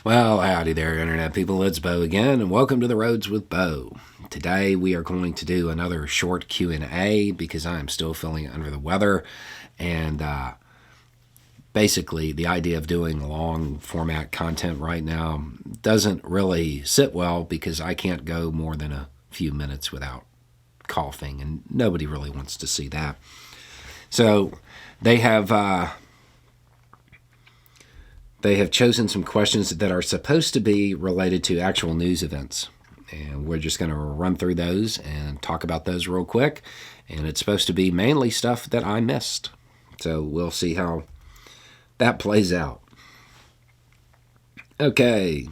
Well, howdy there, Internet people. It's Bo again, and welcome to the Roads with Bo. Today we are going to do another short Q&A because I am still feeling under the weather, and basically the idea of doing long format content right now doesn't really sit well because I can't go more than a few minutes without coughing, and nobody really wants to see that. So they have chosen some questions that are supposed to be related to actual news events. And we're just going to run through those and talk about those real quick. And it's supposed to be mainly stuff that I missed. So we'll see how that plays out. Okay.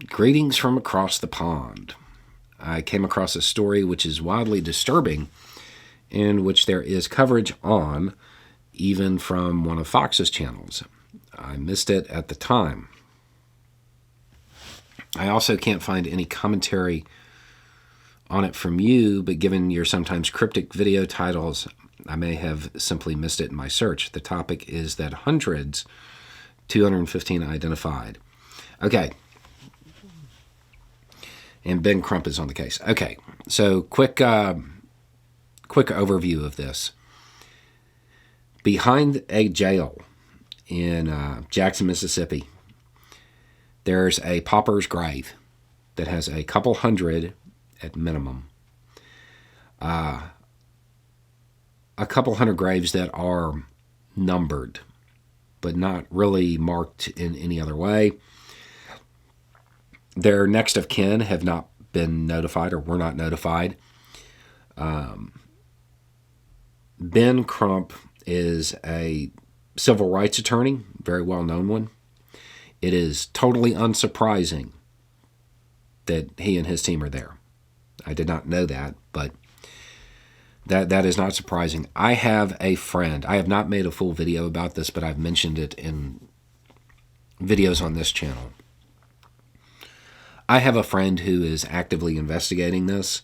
Greetings from across the pond. I came across a story which is wildly disturbing, in which there is coverage on, even from one of Fox's channels. I missed it at the time. I also can't find any commentary on it from you, but given your sometimes cryptic video titles, I may have simply missed it in my search. The topic is that hundreds, 215 identified. Okay. And Ben Crump is on the case. Okay, so quick overview of this. Behind a jail in Jackson, Mississippi, there's a pauper's grave that has a couple hundred at minimum. A couple hundred graves that are numbered, but not really marked in any other way. Their next of kin have not been notified or were not notified. Ben Crump is a civil rights attorney, very well-known one. It is totally unsurprising that he and his team are there. I did not know that, but that is not surprising. I have a friend. I have not made a full video about this, but I've mentioned it in videos on this channel. I have a friend who is actively investigating this.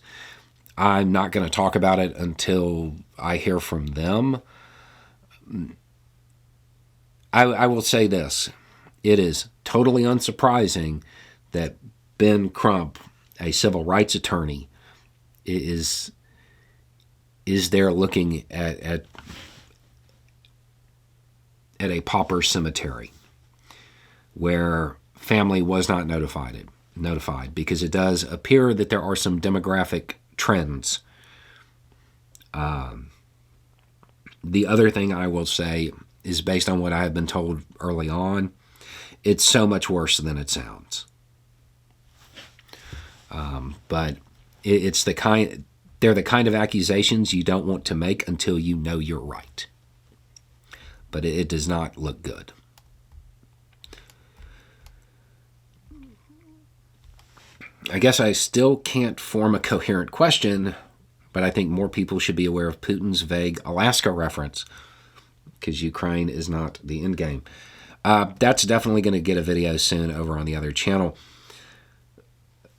I'm not going to talk about it until I hear from them. I will say this. It is totally unsurprising that Ben Crump, a civil rights attorney, is there looking at a pauper cemetery where family was not notified, because it does appear that there are some demographic trends. The other thing I will say is, based on what I have been told early on, it's so much worse than it sounds. But it's they're the kind of accusations you don't want to make until you know you're right. But it does not look good. I guess I still can't form a coherent question, but I think more people should be aware of Putin's vague Alaska reference, because Ukraine is not the end game. That's definitely going to get a video soon over on the other channel.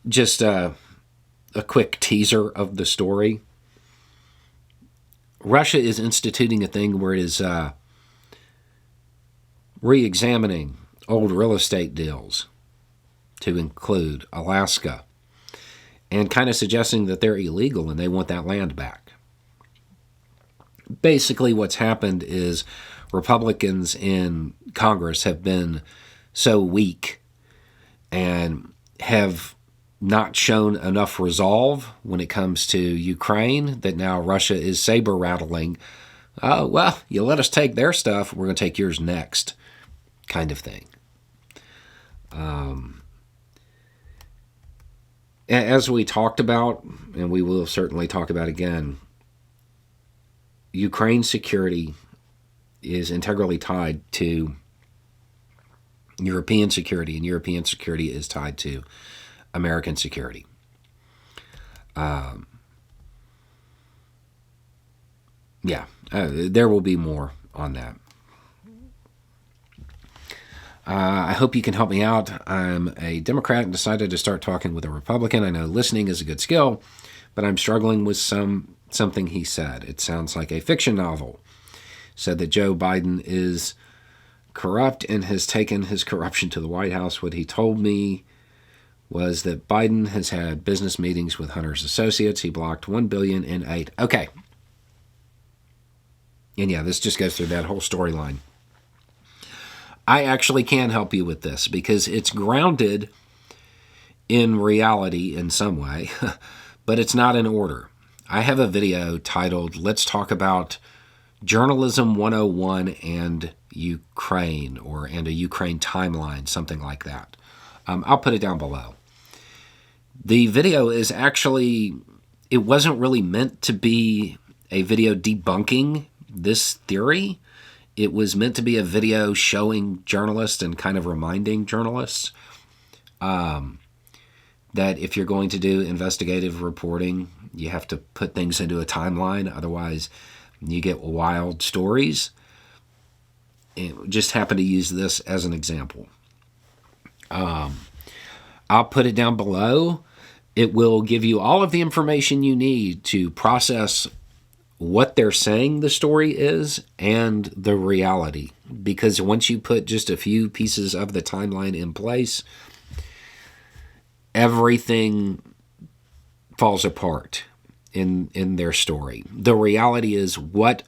Just a quick teaser of the story. Russia is instituting a thing where it is re-examining old real estate deals to include Alaska, and kind of suggesting that they're illegal and they want that land back. Basically, what's happened is Republicans in Congress have been so weak and have not shown enough resolve when it comes to Ukraine that now Russia is saber-rattling. Oh, well, you let us take their stuff, we're going to take yours next, kind of thing. As we talked about, and we will certainly talk about again, Ukraine's security is integrally tied to European security, and European security is tied to American security. There will be more on that. I hope you can help me out. I'm a Democrat and decided to start talking with a Republican. I know listening is a good skill, but I'm struggling with something he said. It sounds like a fiction novel. Said that Joe Biden is corrupt and has taken his corruption to the White House. What he told me was that Biden has had business meetings with Hunter's associates. He blocked $1 billion in aid. Okay. And yeah, this just goes through that whole storyline. I actually can help you with this because it's grounded in reality in some way, but it's not in order. I have a video titled, Let's Talk About Journalism 101 and Ukraine, and a Ukraine timeline, something like that. I'll put it down below. The video is actually, it wasn't really meant to be a video debunking this theory. It was meant to be a video showing journalists and kind of reminding journalists that if you're going to do investigative reporting, you have to put things into a timeline. Otherwise, you get wild stories. It just happened to use this as an example. I'll put it down below. It will give you all of the information you need to process what they're saying the story is and the reality. Because once you put just a few pieces of the timeline in place, everything falls apart in their story. The reality is what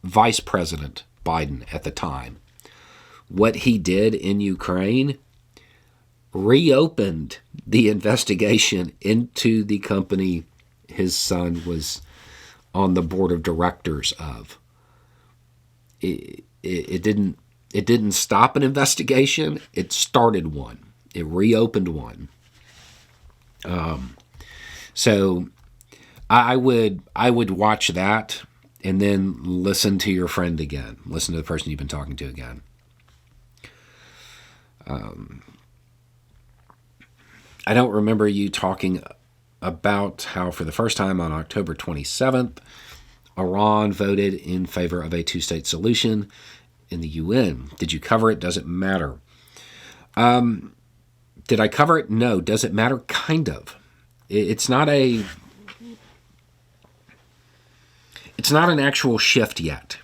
Vice President Biden at the time, what he did in Ukraine, reopened the investigation into the company his son was on the board of directors of. It didn't stop an investigation. It started one. It reopened one. So I would watch that and then listen to your friend again. Listen to the person you've been talking to again. I don't remember you talking about how for the first time on October 27th, Iran voted in favor of a two-state solution in the UN. Did you cover it? Does it matter? Did I cover it? No. Does it matter? Kind of. It's not an actual shift yet.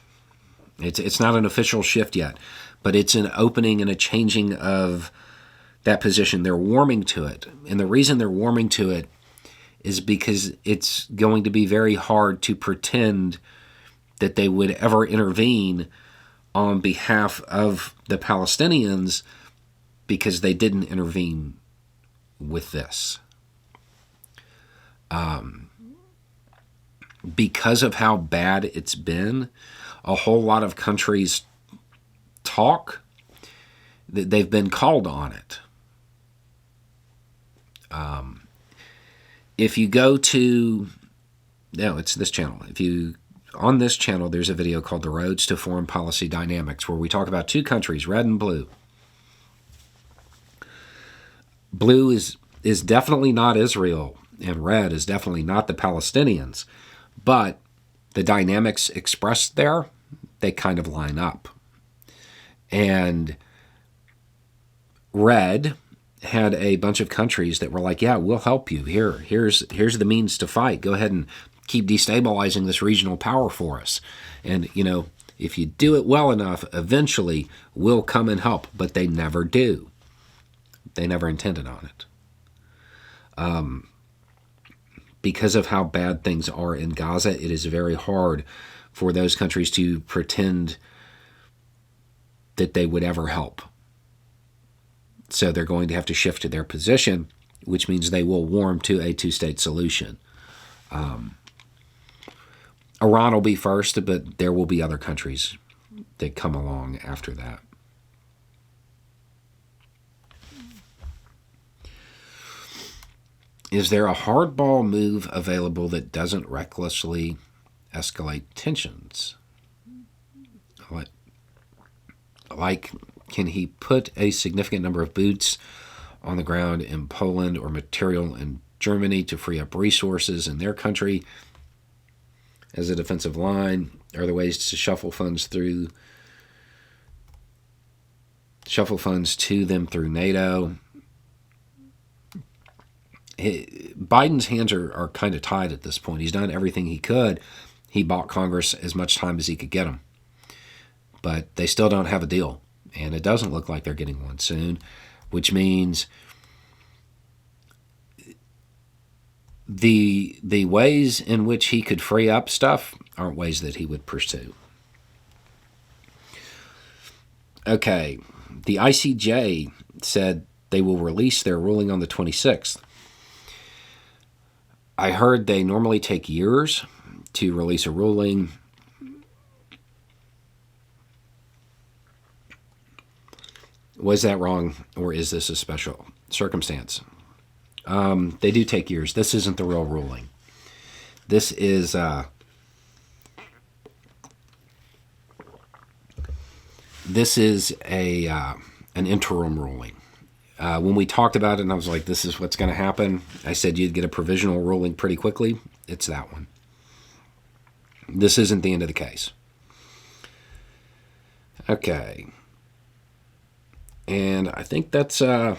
It's not an official shift yet, but it's an opening and a changing of that position. They're warming to it. And the reason they're warming to it is because it's going to be very hard to pretend that they would ever intervene on behalf of the Palestinians because they didn't intervene with this. Because of how bad it's been, a whole lot of countries talk. They've been called on it. If you go to, no, it's this channel. On this channel, there's a video called The Roads to Foreign Policy Dynamics, where we talk about two countries, red and blue. Blue is definitely not Israel, and red is definitely not the Palestinians. But the dynamics expressed there, they kind of line up. And red had a bunch of countries that were like, yeah, we'll help you. Here's the means to fight. Go ahead and keep destabilizing this regional power for us. And, if you do it well enough, eventually we'll come and help. But they never do. They never intended on it. Because of how bad things are in Gaza, it is very hard for those countries to pretend that they would ever help. So they're going to have to shift to their position, which means they will warm to a two-state solution. Iran will be first, but there will be other countries that come along after that. Is there a hardball move available that doesn't recklessly escalate tensions? Like, can he put a significant number of boots on the ground in Poland or material in Germany to free up resources in their country as a defensive line? Are there ways to shuffle funds to them through NATO? Biden's hands are kind of tied at this point. He's done everything he could. He bought Congress as much time as he could get them but they still don't have a deal. And it doesn't look like they're getting one soon, which means the ways in which he could free up stuff aren't ways that he would pursue. Okay, the ICJ said they will release their ruling on the 26th. I heard they normally take years to release a ruling. Was that wrong, or is this a special circumstance? They do take years. This isn't the real ruling. This is an interim ruling. When we talked about it, and I was like, "This is what's going to happen," I said you'd get a provisional ruling pretty quickly. It's that one. This isn't the end of the case. Okay. And I think that's going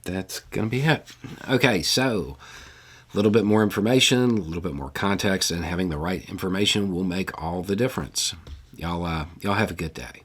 to be it. Okay, so a little bit more information, a little bit more context, and having the right information will make all the difference. Y'all have a good day.